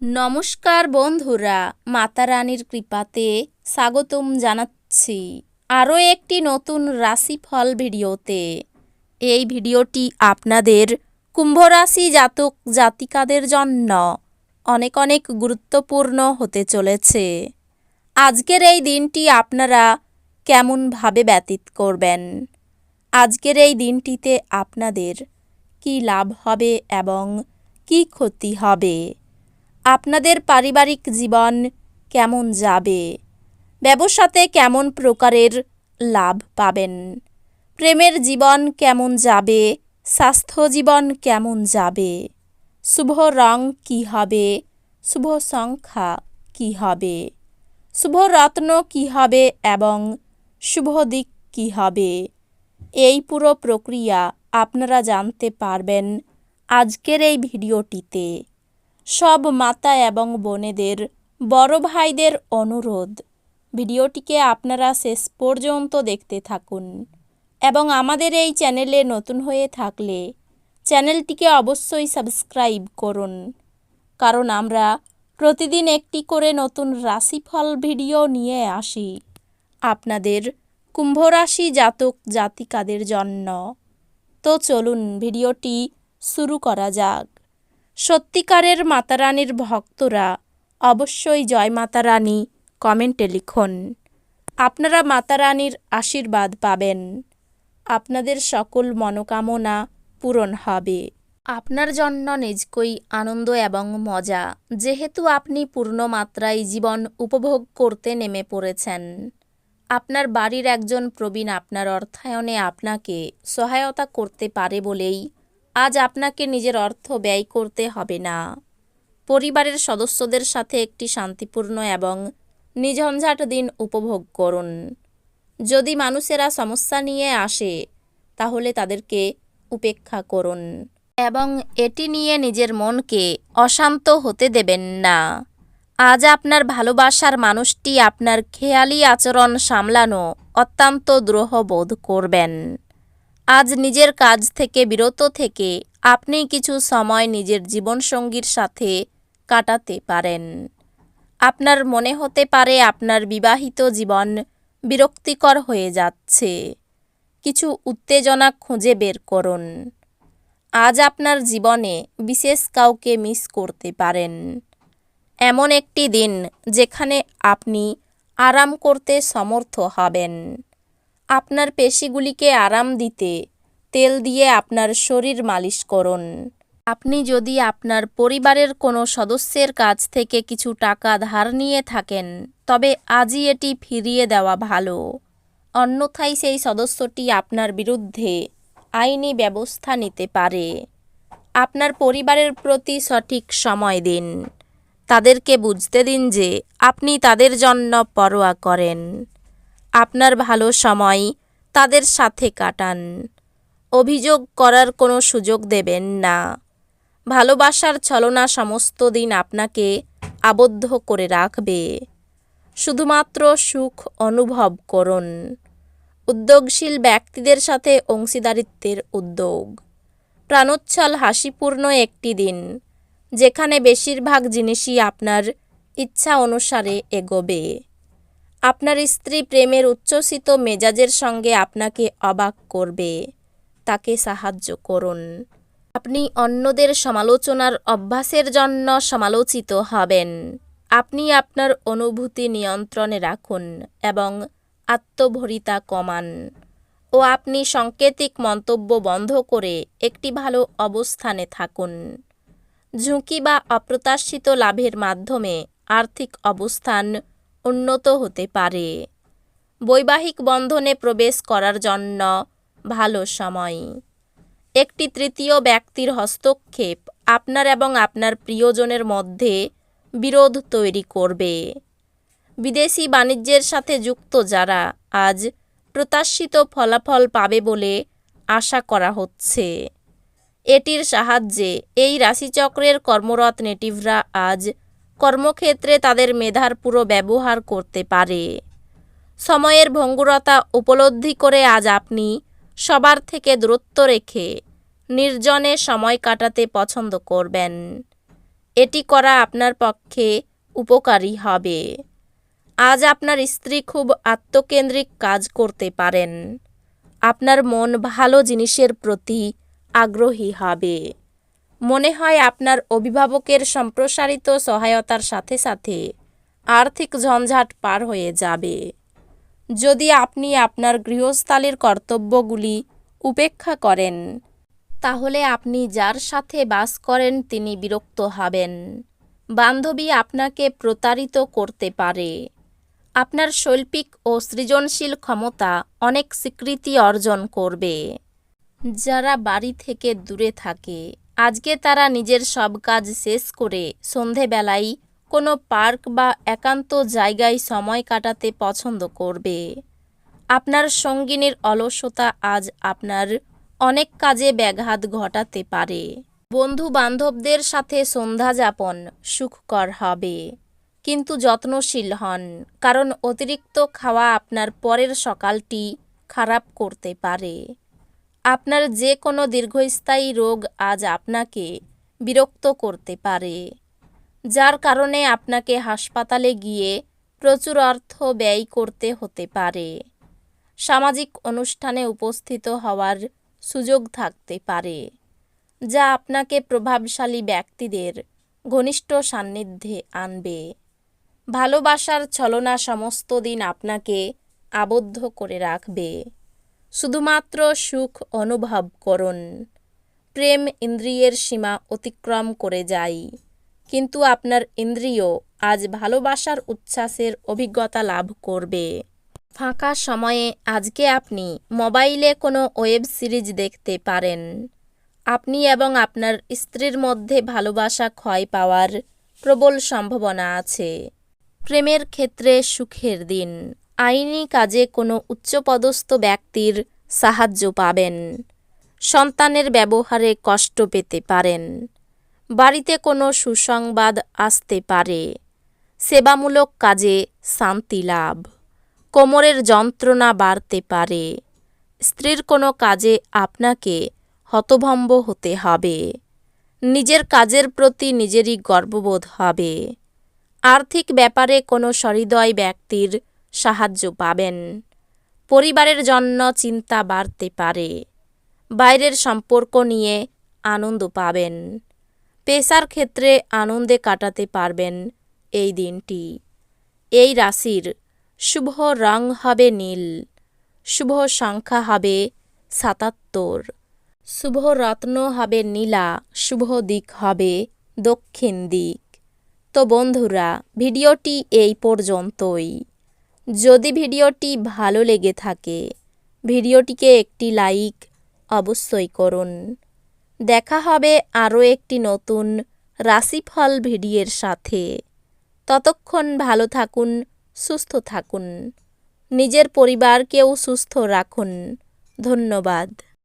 নমস্কার বন্ধুরা, মাতা রানীর কৃপাতে স্বাগতম জানাচ্ছি আরও একটি নতুন রাশিফল ভিডিওতে। এই ভিডিওটি আপনাদের কুম্ভ রাশি জাতক জাতিকাদের জন্য অনেক অনেক গুরুত্বপূর্ণ হতে চলেছে। আজকের এই দিনটি আপনারা কেমনভাবে ব্যতীত করবেন, আজকের এই দিনটিতে আপনাদের কি লাভ হবে এবং কি ক্ষতি হবে, আপনাদের পারিবারিক জীবন কেমন যাবে, ব্যবসাতে কেমন প্রকারের লাভ পাবেন, প্রেমের জীবন কেমন যাবে, স্বাস্থ্য জীবন কেমন যাবে, শুভ রং কী হবে, শুভ সংখ্যা কী হবে, শুভ রত্ন কী হবে এবং শুভ দিক কী হবে, এই পুরো প্রক্রিয়া আপনারা জানতে পারবেন আজকের এই ভিডিওটিতে। সব মাতা এবং বোনেদের, বড় ভাইদের অনুরোধ, ভিডিওটিকে আপনারা শেষ পর্যন্ত দেখতে থাকুন এবং আমাদের এই চ্যানেলে নতুন হয়ে থাকলে চ্যানেলটিকে অবশ্যই সাবস্ক্রাইব করুন, কারণ আমরা প্রতিদিন একটি করে নতুন রাশিফল ভিডিও নিয়ে আসি আপনাদের কুম্ভ রাশি জাতক জাতিকাদের জন্য। তো চলুন ভিডিওটি শুরু করা যাক। সত্যিকারের মাতারানীর ভক্তরা অবশ্যই জয় মাতা রানী কমেন্টে লিখুন। আপনারা মাতারানীর আশীর্বাদ পাবেন, আপনাদের সকল মনোকামনা পূরণ হবে। আপনার জন্য নিজকই আনন্দ এবং মজা, যেহেতু আপনি পূর্ণ মাত্রায় জীবন উপভোগ করতে নেমে পড়েছেন। আপনার বাড়ির একজন প্রবীণ আপনার অর্থায়নে আপনাকে সহায়তা করতে পারে বলেই আজ আপনাকে নিজের অর্থ ব্যয় করতে হবে না। পরিবারের সদস্যদের সাথে একটি শান্তিপূর্ণ এবং নিঝঞ্ঝাট দিন উপভোগ করুন। যদি মানুষেরা সমস্যা নিয়ে আসে তাহলে তাদেরকে উপেক্ষা করুন এবং এটি নিয়ে নিজের মনকে অশান্ত হতে দেবেন না। আজ আপনার ভালোবাসার মানুষটি আপনার খেয়ালি আচরণ সামলানো অত্যন্ত দ্রোহ বোধ করবেন। আজ নিজের কাজ থেকে বিরত থেকে আপনি কিছু সময় নিজের জীবনসঙ্গীর সাথে কাটাতে পারেন। আপনার মনে হতে পারে আপনার বিবাহিত জীবন বিরক্তিকর হয়ে যাচ্ছে। কিছু উত্তেজনা খুঁজে বের করুন। আজ আপনার জীবনে বিশেষ কাউকে মিস করতে পারেন। এমন একটি দিন যেখানে আপনি আরাম করতে সমর্থ হবেন। আপনার পেশিগুলিকে আরাম দিতে তেল দিয়ে আপনার শরীর মালিশ করুন। আপনি যদি আপনার পরিবারের কোনো সদস্যের কাছ থেকে কিছু টাকা ধার নিয়ে থাকেন, তবে আজই এটি ফিরিয়ে দেওয়া ভালো। অন্যথায় সেই সদস্যটি আপনার বিরুদ্ধে আইনি ব্যবস্থা নিতে পারে। আপনার পরিবারের প্রতি সঠিক সময় দিন। তাদেরকে বুঝতে দিন যে আপনি তাদের জন্য পরোয়া করেন। আপনার ভালো সময় তাদের সাথে কাটান। অভিযোগ করার কোনো সুযোগ দেবেন না। ভালোবাসার ছলনা সমস্ত দিন আপনাকে আবদ্ধ করে রাখবে। শুধুমাত্র সুখ অনুভব করুন। উদ্যোগশীল ব্যক্তিদের সাথে অংশীদারিত্বের উদ্যোগ। প্রাণোচ্ছল হাসিপূর্ণ একটি দিন, যেখানে বেশিরভাগ জিনিসই আপনার ইচ্ছা অনুসারে এগোবে। আপনার স্ত্রী প্রেমের উচ্ছ্বসিত মেজাজের সঙ্গে আপনাকে অবাক করবে। তাকে সাহায্য করুন। আপনি অন্যদের সমালোচনার অভ্যাসের জন্য সমালোচিত হবেন। আপনি আপনার অনুভূতি নিয়ন্ত্রণে রাখুন এবং আত্মভরিতা কমান ও আপনি সাংকেতিক মন্তব্য বন্ধ করে একটি ভালো অবস্থানে থাকুন। ঝুঁকি বা অপ্রত্যাশিত লাভের মাধ্যমে আর্থিক অবস্থান উন্নত হতে পারে। বৈবাহিক বন্ধনে প্রবেশ করার জন্য ভালো সময়। একটি তৃতীয় ব্যক্তির হস্তক্ষেপ আপনার এবং আপনার প্রিয়জনের মধ্যে বিরোধ তৈরি করবে। বিদেশি বাণিজ্যের সাথে যুক্ত যারা আজ প্রত্যাশিত ফলাফল পাবে বলে আশা করা হচ্ছে। এটির সাহায্যে এই রাশিচক্রের কর্মরত নেটিভরা আজ কর্মক্ষেত্রে তাদের মেধার পুরো ব্যবহার করতে পারে। সময়ের ভঙ্গুরতা উপলব্ধি করে আজ আপনি সবার থেকে দূরত্ব রেখে নির্জনে সময় কাটাতে পছন্দ করবেন। এটি করা আপনার পক্ষে উপকারী হবে। আজ আপনার স্ত্রী খুব আত্মকেন্দ্রিক কাজ করতে পারেন। আপনার মন ভালো জিনিসের প্রতি আগ্রহী হবে। মনে হয় আপনার অভিভাবকের সম্প্রসারিত সহায়তার সাথে সাথে আর্থিক ঝঞ্ঝাট পার হয়ে যাবে। যদি আপনি আপনার গৃহস্থালির কর্তব্যগুলি উপেক্ষা করেন, তাহলে আপনি যার সাথে বাস করেন তিনি বিরক্ত হবেন। বান্ধবী আপনাকে প্রতারিত করতে পারে। আপনার শৈল্পিক ও সৃজনশীল ক্ষমতা অনেক স্বীকৃতি অর্জন করবে। যারা বাড়ি থেকে দূরে থাকে, আজকে তারা নিজের সব কাজ শেষ করে সন্ধেবেলায় কোনো পার্ক বা একান্ত জায়গায় সময় কাটাতে পছন্দ করবে। আপনার সঙ্গিনীর অলসতা আজ আপনার অনেক কাজে ব্যাঘাত ঘটাতে পারে। বন্ধু বান্ধবদের সাথে সন্ধ্যা যাপন সুখকর হবে, কিন্তু যত্নশীল হন, কারণ অতিরিক্ত খাওয়া আপনার পরের সকালটি খারাপ করতে পারে। আপনার যে কোনো দীর্ঘস্থায়ী রোগ আজ আপনাকে বিরক্ত করতে পারে, যার কারণে আপনাকে হাসপাতালে গিয়ে প্রচুর অর্থ ব্যয় করতে হতে পারে। সামাজিক অনুষ্ঠানে উপস্থিত হওয়ার সুযোগ থাকতে পারে, যা আপনাকে প্রভাবশালী ব্যক্তিদের ঘনিষ্ঠ সান্নিধ্যে আনবে। ভালোবাসার ছলনা সমস্ত দিন আপনাকে আবদ্ধ করে রাখবে। শুধুমাত্র সুখ অনুভব করুন। প্রেম ইন্দ্রিয়ের সীমা অতিক্রম করে যায়, কিন্তু আপনার ইন্দ্রিয় আজ ভালোবাসার উচ্ছ্বাসের অভিজ্ঞতা লাভ করবে। ফাঁকা সময়ে আজকে আপনি মোবাইলে কোনো ওয়েব সিরিজ দেখতে পারেন। আপনি এবং আপনার স্ত্রীর মধ্যে ভালোবাসা ক্ষয় পাওয়ার প্রবল সম্ভাবনা আছে। প্রেমের ক্ষেত্রে সুখের দিন। আইনি কাজে কোনো উচ্চপদস্থ ব্যক্তির সাহায্য পাবেন। সন্তানের ব্যবহারে কষ্ট পেতে পারেন। বাড়িতে কোনো সুসংবাদ আসতে পারে। সেবামূলক কাজে শান্তি লাভ। কোমরের যন্ত্রণা বাড়তে পারে। স্ত্রীর কোনো কাজে আপনাকে হতভম্ব হতে হবে। নিজের কাজের প্রতি নিজেরই গর্ববোধ হবে। আর্থিক ব্যাপারে কোনো সহৃদয় ব্যক্তির সাহায্য পাবেন। পরিবারের জন্য চিন্তা বাড়তে পারে। বাইরের সম্পর্ক নিয়ে আনন্দ পাবেন। পেশার ক্ষেত্রে আনন্দে কাটাতে পারবেন এই দিনটি। এই রাশির শুভ রং হবে নীল। শুভ সংখ্যা হবে ৭৭। শুভ রত্ন হবে নীলা। শুভ দিক হবে দক্ষিণ দিক। তো বন্ধুরা, ভিডিওটি এই পর্যন্তই। যদি ভিডিওটি ভালো লেগে থাকে, ভিডিওটিকে একটি লাইক অবশ্যই করুন। দেখা হবে আরও একটি নতুন রাশিফল ভিডিওর সাথে। ততক্ষণ ভালো থাকুন, সুস্থ থাকুন, নিজের পরিবারকেও সুস্থ রাখুন। ধন্যবাদ।